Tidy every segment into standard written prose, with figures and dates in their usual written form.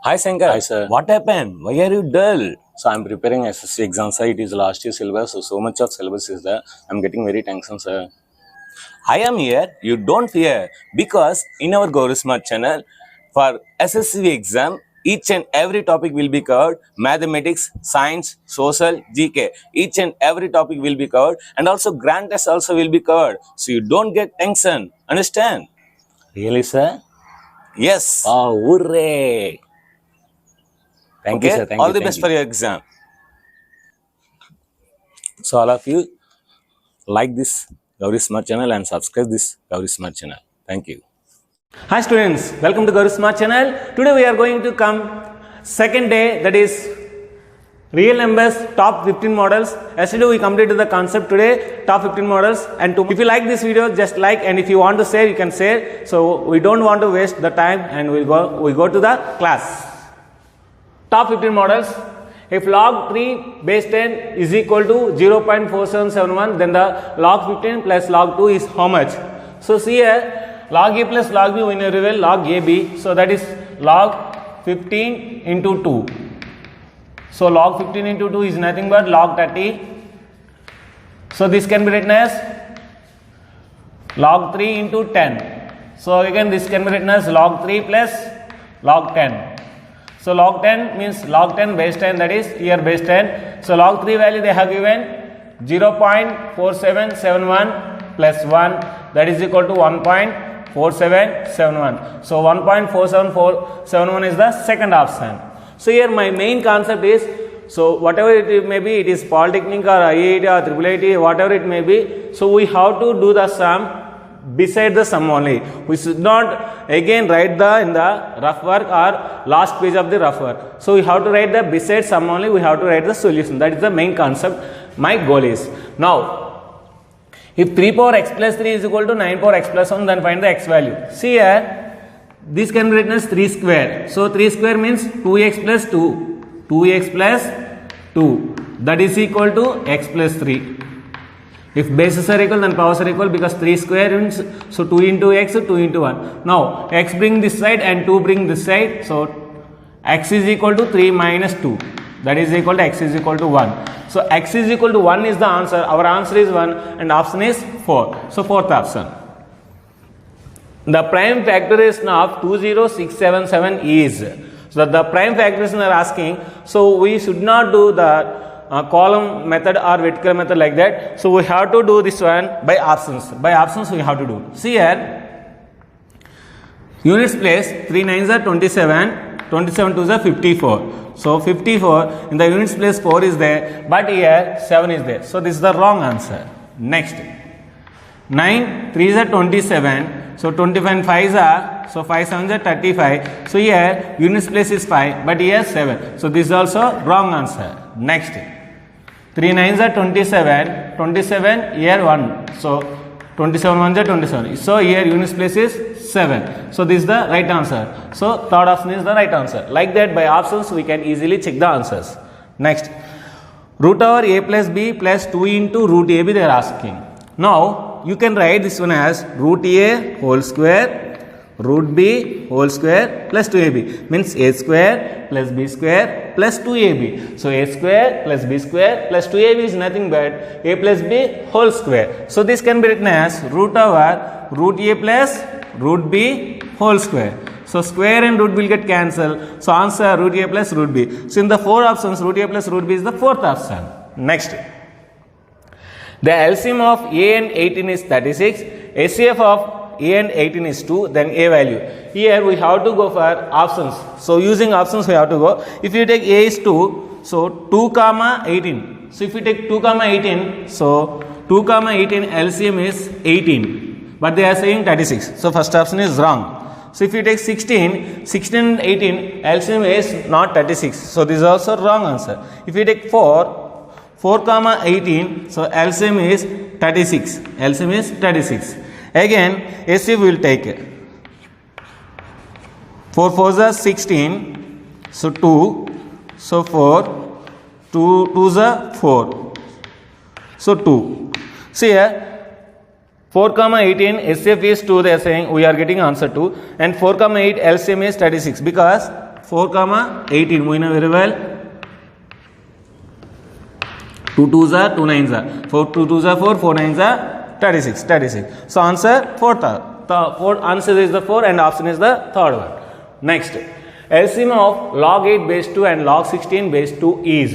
Hi Shankar. Hi, sir. What happened? Why are you dull? So I'm preparing SSC exam, sir. It is last year syllabus, so much of syllabus is there. I'm getting very tension, sir. I am here. You don't fear because in our Gauri Smart channel for SSC exam, each and every topic will be covered. Mathematics, science, social, GK. Each and every topic will be covered, and also grand test also will be covered. So you don't get tension. Understand? Really, sir? Yes. Oh, hooray! Thank you, Okay. sir. Thank All you. the Thank best you. for your exam. So all of you like this Gauri Smart channel and subscribe this Gauri Smart channel. Thank you. Hi students, welcome to Gauri Smart channel. Today we are going to come second day, that is real numbers top 15 models. Yesterday we completed the concept, today top 15 models. And if you like this video, just like, and if you want to share, you can share. So we don't want to waste the time, and we go to the class. Top 15 models. If log 3 base 10 is equal to 0.4771, then the log 15 plus log 2 is how much? So see here, log a plus log b, we know very well log ab. So that is log 15 into 2. So log 15 into 2 is nothing but log 30. So this can be written as log 3 into 10. So again this can be written as log 3 plus log 10. So log 10 means log 10 base 10, that is here base 10. So log 3 value they have given 0.4771 plus 1, that is equal to 1.4771. So 1.4771 is the second option. So here my main concept is, so whatever it may be, it is Polytechnic or IIT or IIIT, whatever it may be, so we have to do the sum beside the sum only. We should not again write in the rough work or last page of the rough work. So we have to write the beside sum only, we have to write the solution. That is the main concept. My goal is, now if 3 power x plus 3 is equal to 9 power x plus 1, then find the x value. See here, this can be written as 3 square. So 3 square means 2x plus 2, 2x plus 2, that is equal to x plus 3. If bases are equal, then powers are equal, because 3 square means, so 2 into x, so 2 into 1. Now x bring this side and 2 bring this side, so x is equal to 3 minus 2, that is equal to x is equal to 1. So x is equal to 1 is the answer. Our answer is 1 and option is 4. So fourth option. The prime factorization of 20677 is, so the prime factorization are asking, so we should not do the column method or vertical method like that. So we have to do this one by options. By options we have to do. See here, units place 3 9s are 27, 27 2s are 54. So 54 in the units place 4 is there, but here 7 is there. So this is the wrong answer. Next, 9 3s are 27. So 25 and 5s are, so 5 7s are 35. So here units place is 5, but here 7. So this is also wrong answer. Next, 3 9s are 27, 27 here 1. So 27 1s are 27. So here units place is 7. So this is the right answer. So third option is the right answer. Like that, by options we can easily check the answers. Next, root over a plus b plus 2 into root ab they are asking. Now you can write this one as root a whole square root b whole square plus 2ab, means a square plus b square plus 2ab. So a square plus b square plus 2ab is nothing but a plus b whole square. So this can be written as root over root a plus root b whole square. So square and root will get cancelled. So answer root a plus root b. So in the 4 options, root a plus root b is the fourth option. Next, the LCM of a and 18 is 36. HCF of a and 18 is 2, then a value. Here we have to go for options. So using options we have to go. If you take a is 2, so 2 comma 18. So if you take 2 comma 18, so 2 comma 18 LCM is 18. But they are saying 36. So first option is wrong. So if you take 16, 16 and 18 LCM is not 36. So this is also wrong answer. If you take 4 comma 18, so LCM is 36. LCM is 36. Again, HCF will take 4 4s are 16, so 2, so 4, 2 2s are 4, so 2. See here, 4 comma 18 HCF is 2, they are saying we are getting answer 2, and 4 comma 8 LCM is 36, because 4 comma 18. We know very well. 2 2s are 2 9s are 4 2 2s are 4 4 9s are 36. So answer fourth. The fourth answer is the 4 and option is the third one. Next, LCM of log 8 base 2 and log 16 base 2 is,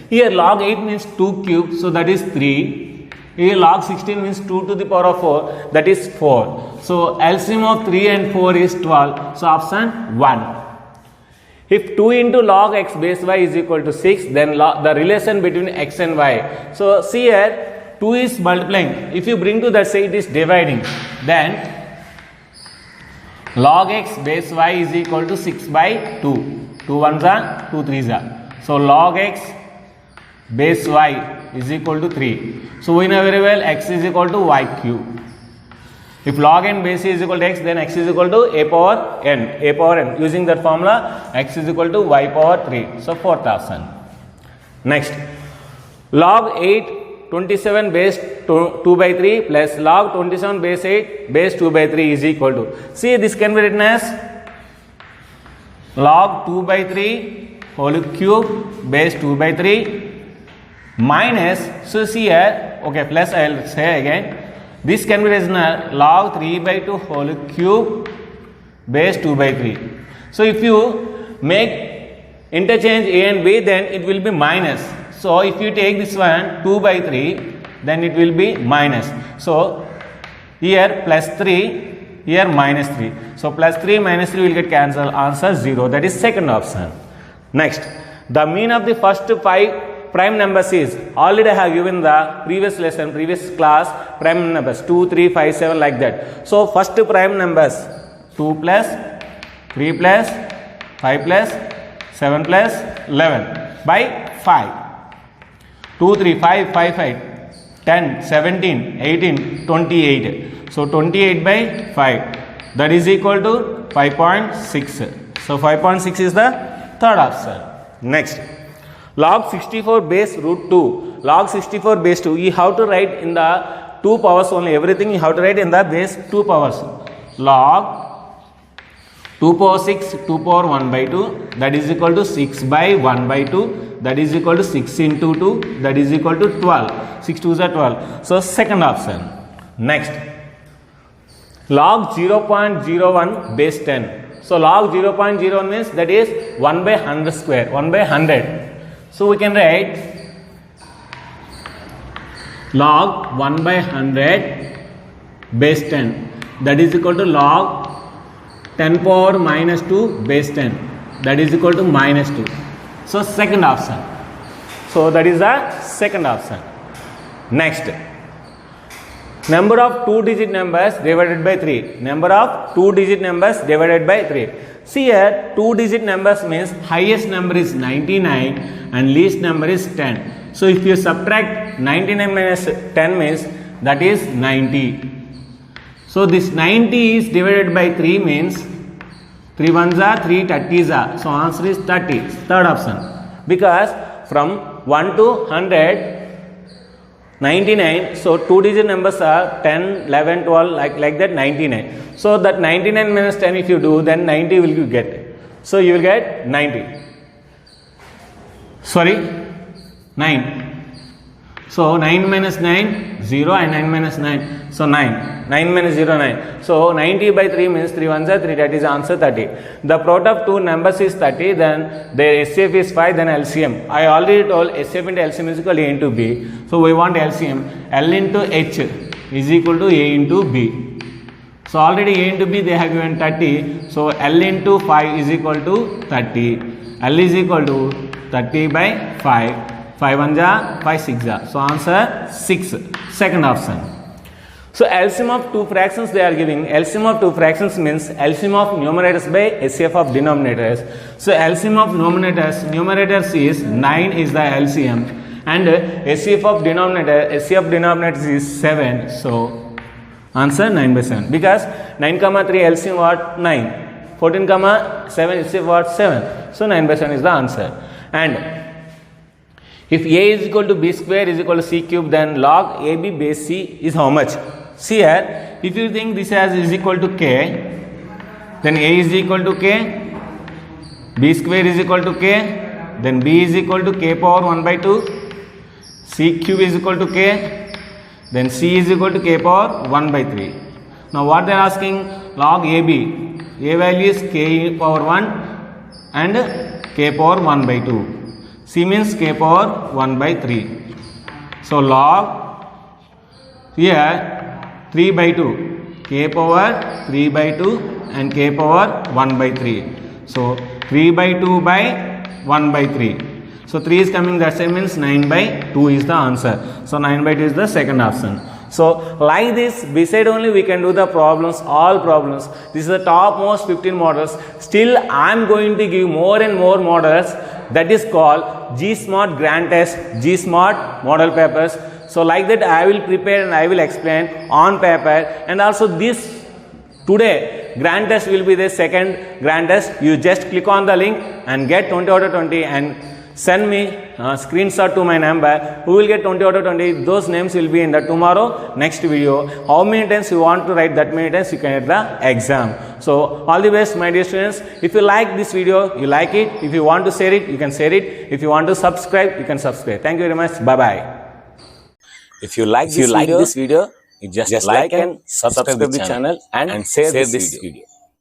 here log 8 means 2 cubed, so that is 3. Here log 16 means 2 to the power of 4, that is 4. So LCM of 3 and 4 is 12. So option 1. If 2 into log x base y is equal to 6, then the relation between x and y. So see here, 2 is multiplying. If you bring to that side, it is dividing. Then log x base y is equal to 6 by 2. 2 ones are 2 3s are. So log x base y is equal to 3. So we know very well x is equal to y cube. If log n base is equal to x, then x is equal to a power n. Using that formula, x is equal to y power 3. So fourth option. Next, log 8 27 base 2 by 3 plus log 27 base 8 base 2 by 3 is equal to. See, this can be written as log 2 by 3 whole cube base 2 by 3 minus, so see here, okay, plus I will say again. This can be written as log 3 by 2 whole cube base 2 by 3. So if you make interchange a and b, then it will be minus. So if you take this one 2 by 3, then it will be minus. So here plus 3, here minus 3. So plus 3 minus 3 will get cancelled. Answer 0. That is second option. Next, the mean of the first 5 prime numbers is, already I have given the previous lesson, previous class, prime numbers 2, 3, 5, 7 like that. So first prime numbers 2 plus, 3 plus, 5 plus, 7 plus, 11 by 5. 2, 3, 5, 5, 5, 10, 17, 18, 28. So 28 by 5. That is equal to 5.6. So 5.6 is the third option. Next, log 64 base root 2. Log 64 base 2. You have to write in the 2 powers only. Everything you have to write in the base 2 powers. Log 2 power 6, 2 power 1 by 2. That is equal to 6 by 1 by 2. That is equal to 6 into 2. That is equal to 12. 6 2s are 12. So second option. Next, log 0.01 base 10. So log 0.01 means that is 1 by 100 square. 1 by 100. So we can write log 1 by 100 base 10. That is equal to log 10 power minus 2 base 10. That is equal to minus 2. So second option. So that is the second option. Next, number of 2-digit numbers divided by 3. Number of 2-digit numbers divided by 3. See here, 2-digit numbers means highest number is 99 and least number is 10. So if you subtract 99 minus 10 means that is 90. So this 90 is divided by 3 means 3 ones are 3 30s are. So answer is 30. Third option. Because from 1 to 100, 99, so 2-digit numbers are 10, 11, 12, like that 99. So that 99 minus 10 if you do, then 90 will you get. So you will get 90. Sorry, 9. So 9 minus 9, 0 and 9 minus 9. So 9. 9 minus 0, 9. So 90 by 3 means 3 ones are 3, that is answer 30. The product of two numbers is 30, then their SCF is 5, then LCM. I already told SCF into LCM is equal to A into B. So we want LCM. L into H is equal to A into B. So already A into B they have given 30. So L into 5 is equal to 30. L is equal to 30 by 5. 5 1 ja, 5 6 ja. So answer 6. Second option. So LCM of two fractions they are giving. LCM of two fractions means LCM of numerators by SCF of denominators. So LCM of numerators is 9 is the LCM, and SCF of denominators is 7. So answer 9 by 7, because 9 comma 3 LCM what 9, 14 comma 7 SCF what 7. So 9 by 7 is the answer. And if A is equal to B square is equal to C cube, then log AB base C is how much? See here, if you think this as is equal to K, then A is equal to K, b square is equal to k, then b is equal to k power 1 by 2, c cube is equal to k, then c is equal to k power 1 by 3. Now what they are asking, log ab, a value is k power 1 and k power 1 by 2, c means k power 1 by 3. So log here 3 by 2, k power 3 by 2 and k power 1 by 3. So 3 by 2 by 1 by 3. So 3 is coming that side, means 9 by 2 is the answer. So 9 by 2 is the second option. So like this, beside only we can do the problems, all problems. This is the topmost 15 models. Still I am going to give more and more models, that is called G-Smart Grand Test, G-Smart model papers. So like that I will prepare and I will explain on paper. And also this today grand test will be the second grand test. You just click on the link and get 20 out of 20 and send me a screenshot to my number. Who will get 20 out of 20? Those names will be in the tomorrow next video. How many times you want to write, that many times you can get the exam. So all the best my dear students. If you like this video, you like it. If you want to share it, you can share it. If you want to subscribe, you can subscribe. Thank you very much. Bye bye. If you like this video, you just like and subscribe the channel and share this video.